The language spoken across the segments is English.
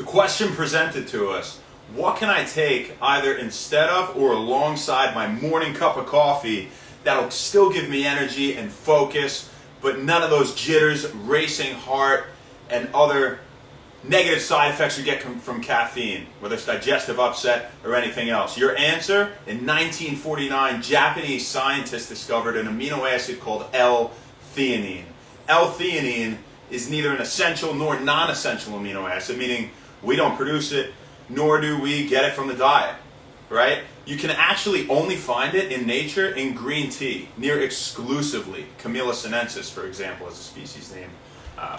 question presented to us: what can I take either instead of or alongside my morning cup of coffee that'll still give me energy and focus, but none of those jitters, racing heart, and other negative side effects you get from caffeine, whether it's digestive upset or anything else? Your answer: in 1949, Japanese scientists discovered an amino acid called L-theanine. L-theanine is neither an essential nor non-essential amino acid, meaning we don't produce it, nor do we get it from the diet, right? You can actually only find it in nature in green tea, near exclusively. Camellia sinensis, for example, is a species name,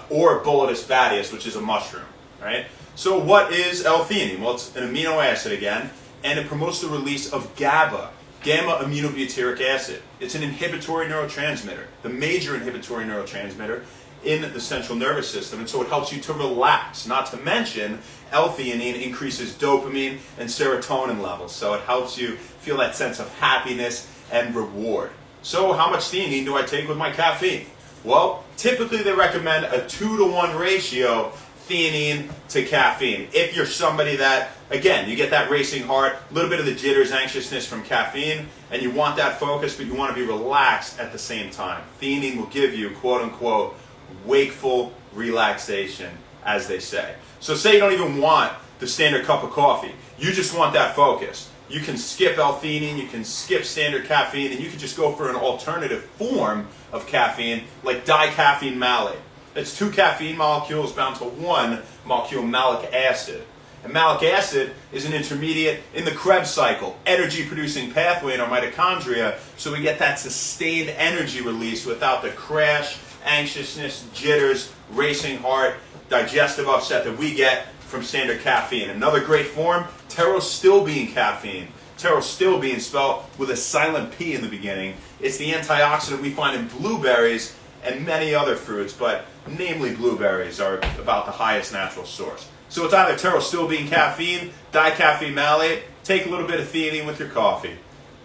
or Boletus batius, which is a mushroom, right? So what is L-theanine? Well, it's an amino acid again, and it promotes the release of GABA, gamma-aminobutyric acid. It's an inhibitory neurotransmitter, the major inhibitory neurotransmitter in the central nervous system, and so it helps you to relax. Not to mention, L-theanine increases dopamine and serotonin levels, so it helps you feel that sense of happiness and reward. So how much theanine do I take with my caffeine? Well, typically they recommend a 2-to-1 ratio theanine to caffeine. If you're somebody that, again, you get that racing heart, a little bit of the jitters, anxiousness from caffeine, and you want that focus, but you want to be relaxed at the same time. Theanine will give you, quote unquote, wakeful relaxation, as they say. So say you don't even want the standard cup of coffee. You just want that focus. You can skip L-theanine, you can skip standard caffeine, and you can just go for an alternative form of caffeine, like dicaffeine malate. It's 2 caffeine molecules bound to 1 molecule malic acid. And malic acid is an intermediate in the Krebs cycle, energy-producing pathway in our mitochondria, so we get that sustained energy release without the crash, anxiousness, jitters, racing heart, digestive upset that we get from standard caffeine. Another great form, pterostilbene caffeine. Pterostilbene spelled with a silent P in the beginning. It's the antioxidant we find in blueberries and many other fruits, but namely blueberries are about the highest natural source. So it's either pterostilbene caffeine, dicaffeine malate, take a little bit of theanine with your coffee.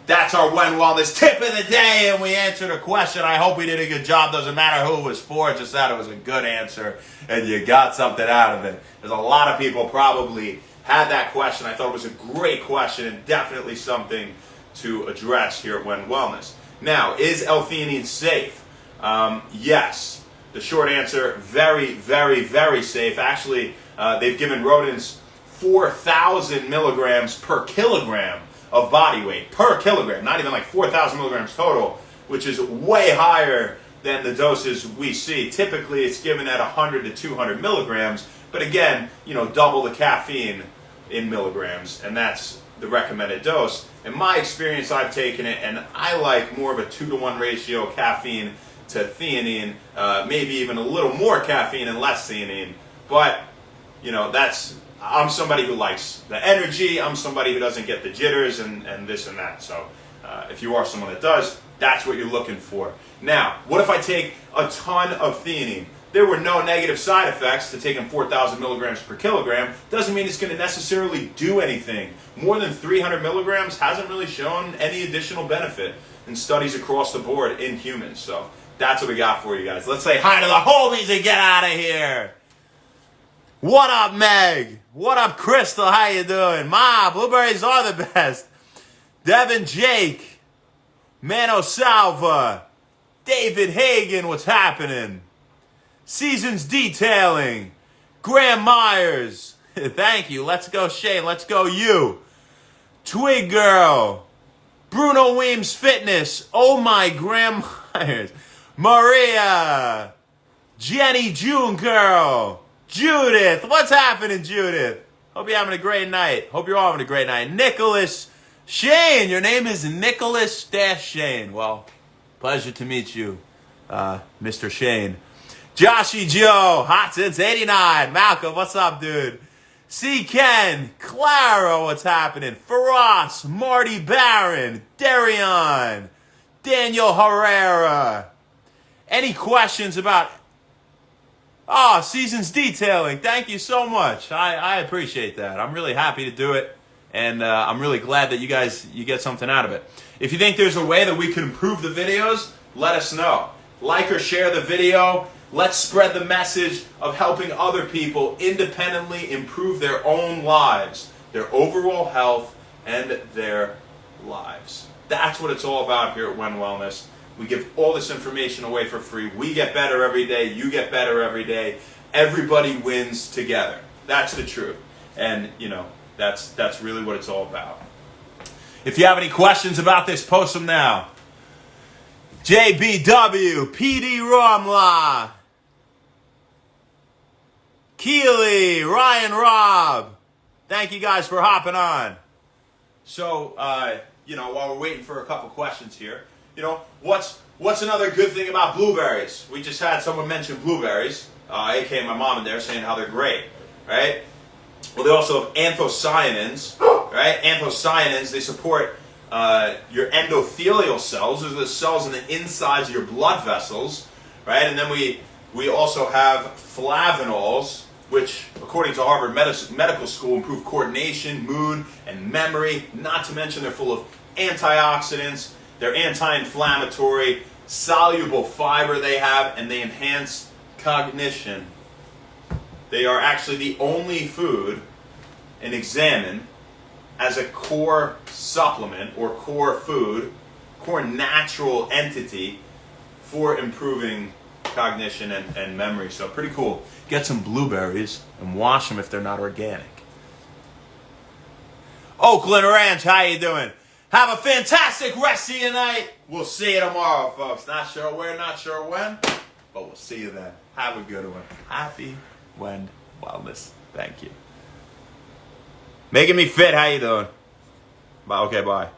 That's our When Wellness tip of the day, and we answered a question. I hope we did a good job. Doesn't matter who it was for, just that it was a good answer, and you got something out of it. There's a lot of people probably had that question. I thought it was a great question, and definitely something to address here at When Wellness. Now, is L-theanine safe? Yes. The short answer: very, very, very safe. Actually, they've given rodents 4,000 milligrams per kilogram of body weight per kilogram, not even like 4,000 milligrams total, which is way higher than the doses we see. Typically, it's given at 100 to 200 milligrams, but again, double the caffeine in milligrams, and that's the recommended dose. In my experience, I've taken it, and I like more of a 2-to-1 ratio caffeine to theanine, maybe even a little more caffeine and less theanine, but I'm somebody who likes the energy. I'm somebody who doesn't get the jitters and this and that. So if you are someone that does, that's what you're looking for. Now, what if I take a ton of theanine? There were no negative side effects to taking 4,000 milligrams per kilogram. Doesn't mean it's going to necessarily do anything. More than 300 milligrams hasn't really shown any additional benefit in studies across the board in humans. So that's what we got for you guys. Let's say hi to the homies and get out of here. What up, Meg? What up, Crystal? How you doing? Ma, blueberries are the best. Devin Jake. Mano Salva. David Hagen, what's happening? Seasons Detailing. Graham Myers. Thank you. Let's go, Shane. Let's go, you. Twig Girl. Bruno Weems Fitness. Oh, my Graham Myers. Maria. Jenny June Girl. Judith, what's happening, Judith? Hope you're having a great night. Hope you're all having a great night. Nicholas Shane, your name is Nicholas-Shane. Well, pleasure to meet you, Mr. Shane. Joshy Joe, hot since 89. Malcolm, what's up, dude? C. Ken, Clara, what's happening? Faraz, Marty Barron, Darion, Daniel Herrera. Any questions about... Seasons Detailing. Thank you so much. I appreciate that. I'm really happy to do it, and I'm really glad that you get something out of it. If you think there's a way that we can improve the videos, let us know. Like or share the video. Let's spread the message of helping other people independently improve their own lives, their overall health, and their lives. That's what it's all about here at When Wellness. We give all this information away for free. We get better every day. You get better every day. Everybody wins together. That's the truth. And, that's really what it's all about. If you have any questions about this, post them now. JBW, PD Romla, Keely, Ryan Robb. Thank you guys for hopping on. So, while we're waiting for a couple questions here, what's another good thing about blueberries? We just had someone mention blueberries, aka my mom in there, saying how they're great, right? Well, they also have anthocyanins, right? Anthocyanins, they support your endothelial cells. Those are the cells in the insides of your blood vessels, right? And then we also have flavanols, which, according to Harvard Medical School, improve coordination, mood, and memory. Not to mention they're full of antioxidants. They're anti-inflammatory, soluble fiber they have, and they enhance cognition. They are actually the only food and examine as a core supplement or core food, core natural entity for improving cognition and memory. So pretty cool. Get some blueberries and wash them if they're not organic. Oakland Ranch, how you doing? Have a fantastic rest of your night. We'll see you tomorrow, folks. Not sure where, not sure when, but we'll see you then. Have a good one. Happy When Wellness. Thank you. Making me fit, how you doing? Bye. Okay, bye.